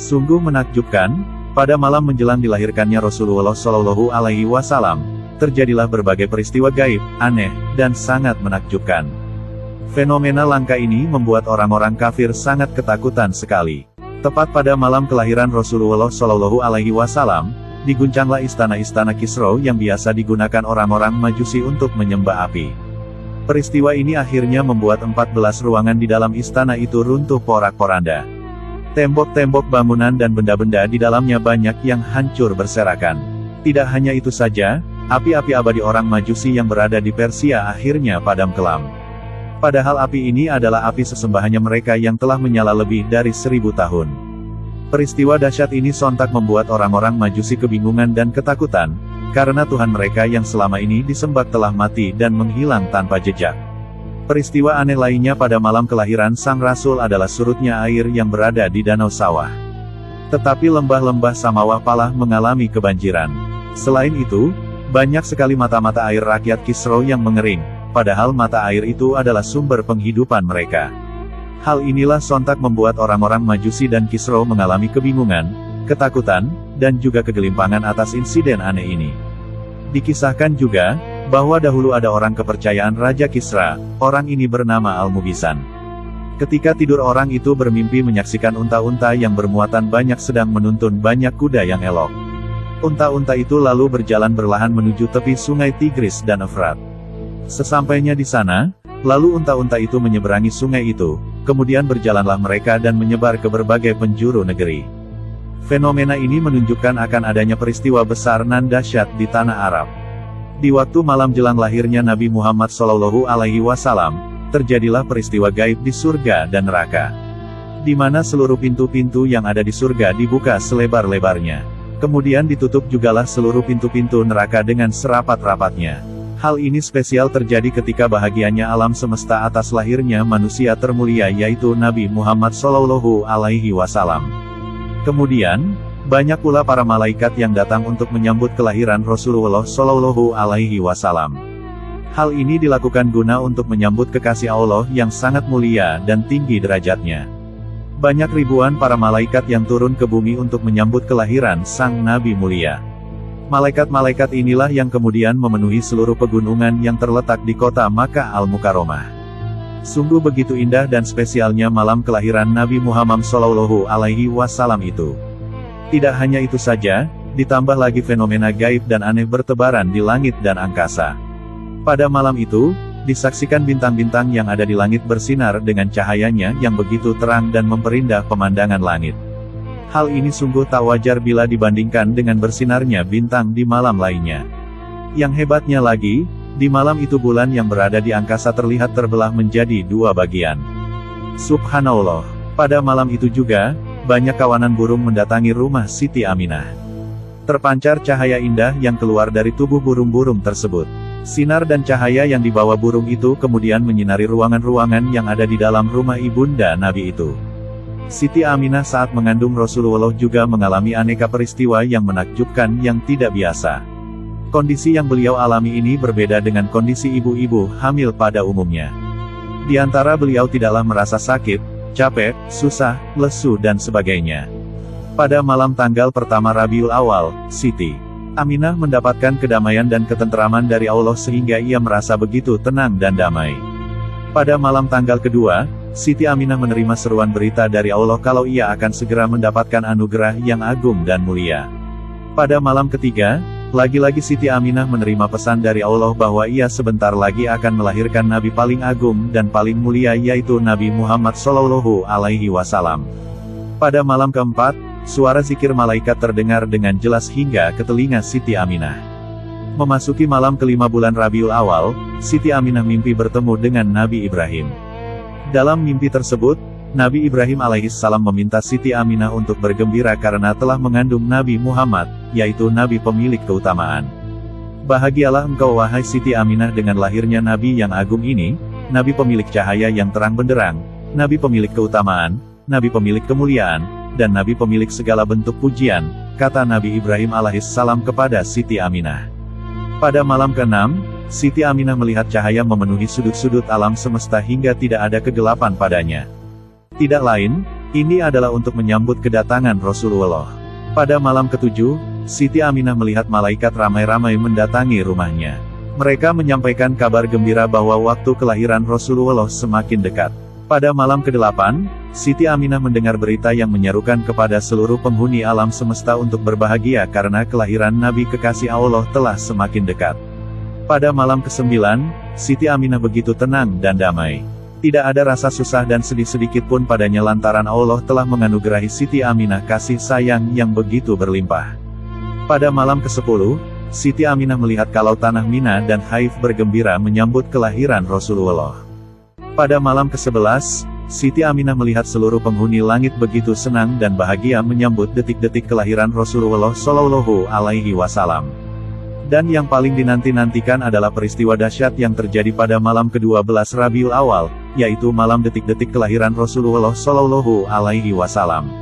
Sungguh menakjubkan, pada malam menjelang dilahirkannya Rasulullah Shallallahu Alaihi Wasallam, terjadilah berbagai peristiwa gaib, aneh, dan sangat menakjubkan. Fenomena langka ini membuat orang-orang kafir sangat ketakutan sekali. Tepat pada malam kelahiran Rasulullah Shallallahu Alaihi Wasallam, diguncanglah istana-istana Kisra yang biasa digunakan orang-orang Majusi untuk menyembah api. Peristiwa ini akhirnya membuat 14 ruangan di dalam istana itu runtuh porak-poranda. Tembok-tembok bangunan dan benda-benda di dalamnya banyak yang hancur berserakan. Tidak hanya itu saja, api-api abadi orang Majusi yang berada di Persia akhirnya padam kelam. Padahal api ini adalah api sesembahannya mereka yang telah menyala lebih dari 1000 tahun. Peristiwa dahsyat ini sontak membuat orang-orang Majusi kebingungan dan ketakutan, karena Tuhan mereka yang selama ini disembah telah mati dan menghilang tanpa jejak. Peristiwa aneh lainnya pada malam kelahiran Sang Rasul adalah surutnya air yang berada di Danau Sawah. Tetapi lembah-lembah Samawah Palah mengalami kebanjiran. Selain itu, banyak sekali mata-mata air rakyat Kisra yang mengering, padahal mata air itu adalah sumber penghidupan mereka. Hal inilah sontak membuat orang-orang Majusi dan Kisra mengalami kebingungan, ketakutan, dan juga kegelimpangan atas insiden aneh ini. Dikisahkan juga, bahwa dahulu ada orang kepercayaan Raja Kisra, orang ini bernama Al-Mubisan. Ketika tidur orang itu bermimpi menyaksikan unta-unta yang bermuatan banyak sedang menuntun banyak kuda yang elok. Unta-unta itu lalu berjalan berlahan menuju tepi sungai Tigris dan Efrat. Sesampainya di sana, lalu unta-unta itu menyeberangi sungai itu, kemudian berjalanlah mereka dan menyebar ke berbagai penjuru negeri. Fenomena ini menunjukkan akan adanya peristiwa besar nan dahsyat di tanah Arab. Di waktu malam jelang lahirnya Nabi Muhammad Shallallahu Alaihi Wasallam, terjadilah peristiwa gaib di surga dan neraka, di mana seluruh pintu-pintu yang ada di surga dibuka selebar-lebarnya. Kemudian ditutup jugalah seluruh pintu-pintu neraka dengan serapat-rapatnya. Hal ini spesial terjadi ketika bahagianya alam semesta atas lahirnya manusia termulia yaitu Nabi Muhammad Shallallahu Alaihi Wasallam. Kemudian, banyak pula para malaikat yang datang untuk menyambut kelahiran Rasulullah Shallallahu Alaihi Wasallam. Hal ini dilakukan guna untuk menyambut kekasih Allah yang sangat mulia dan tinggi derajatnya. Banyak ribuan para malaikat yang turun ke bumi untuk menyambut kelahiran sang Nabi mulia. Malaikat-malaikat inilah yang kemudian memenuhi seluruh pegunungan yang terletak di kota Makkah Al-Mukarramah. Sungguh begitu indah dan spesialnya malam kelahiran Nabi Muhammad Shallallahu Alaihi Wasallam itu. Tidak hanya itu saja, ditambah lagi fenomena gaib dan aneh bertebaran di langit dan angkasa. Pada malam itu, disaksikan bintang-bintang yang ada di langit bersinar dengan cahayanya yang begitu terang dan memperindah pemandangan langit. Hal ini sungguh tak wajar bila dibandingkan dengan bersinarnya bintang di malam lainnya. Yang hebatnya lagi, di malam itu bulan yang berada di angkasa terlihat terbelah menjadi 2 bagian. Subhanallah, pada malam itu juga, banyak kawanan burung mendatangi rumah Siti Aminah. Terpancar cahaya indah yang keluar dari tubuh burung-burung tersebut. Sinar dan cahaya yang dibawa burung itu kemudian menyinari ruangan-ruangan yang ada di dalam rumah ibunda Nabi itu. Siti Aminah saat mengandung Rasulullah juga mengalami aneka peristiwa yang menakjubkan yang tidak biasa. Kondisi yang beliau alami ini berbeda dengan kondisi ibu-ibu hamil pada umumnya. Di antara beliau tidaklah merasa sakit, capek, susah, lesu dan sebagainya. Pada malam tanggal pertama Rabiul Awal, Siti Aminah mendapatkan kedamaian dan ketenteraman dari Allah sehingga ia merasa begitu tenang dan damai. Pada malam tanggal kedua, Siti Aminah menerima seruan berita dari Allah kalau ia akan segera mendapatkan anugerah yang agung dan mulia. Pada malam ketiga, lagi-lagi Siti Aminah menerima pesan dari Allah bahwa ia sebentar lagi akan melahirkan Nabi paling agung dan paling mulia yaitu Nabi Muhammad Shallallahu Alaihi Wasallam. Pada malam keempat, suara zikir malaikat terdengar dengan jelas hingga ke telinga Siti Aminah. Memasuki malam kelima bulan Rabiul Awal, Siti Aminah mimpi bertemu dengan Nabi Ibrahim. Dalam mimpi tersebut, Nabi Ibrahim alaihissalam meminta Siti Aminah untuk bergembira karena telah mengandung Nabi Muhammad, yaitu Nabi pemilik keutamaan. Bahagialah engkau wahai Siti Aminah dengan lahirnya Nabi yang agung ini, Nabi pemilik cahaya yang terang benderang, Nabi pemilik keutamaan, Nabi pemilik kemuliaan, dan Nabi pemilik segala bentuk pujian, kata Nabi Ibrahim alaihissalam kepada Siti Aminah. Pada malam ke-6, Siti Aminah melihat cahaya memenuhi sudut-sudut alam semesta hingga tidak ada kegelapan padanya. Tidak lain, Ini adalah untuk menyambut kedatangan Rasulullah. Pada malam ketujuh, Siti Aminah melihat malaikat ramai-ramai mendatangi rumahnya. Mereka menyampaikan kabar gembira bahwa waktu kelahiran Rasulullah semakin dekat. Pada malam ke-8, Siti Aminah mendengar berita yang menyerukan kepada seluruh penghuni alam semesta untuk berbahagia karena kelahiran Nabi kekasih Allah telah semakin dekat. Pada malam ke-9, Siti Aminah begitu tenang dan damai. Tidak ada rasa susah dan sedih sedikit pun padanya lantaran Allah telah menganugerahi Siti Aminah kasih sayang yang begitu berlimpah. Pada malam ke-10, Siti Aminah melihat kalau tanah Mina dan Haif bergembira menyambut kelahiran Rasulullah. Pada malam ke-11, Siti Aminah melihat seluruh penghuni langit begitu senang dan bahagia menyambut detik-detik kelahiran Rasulullah Shallallahu Alaihi Wasallam. Dan yang paling dinanti-nantikan adalah peristiwa dahsyat yang terjadi pada malam ke-12 Rabiul Awal, yaitu malam detik-detik kelahiran Rasulullah Shallallahu Alaihi Wasallam.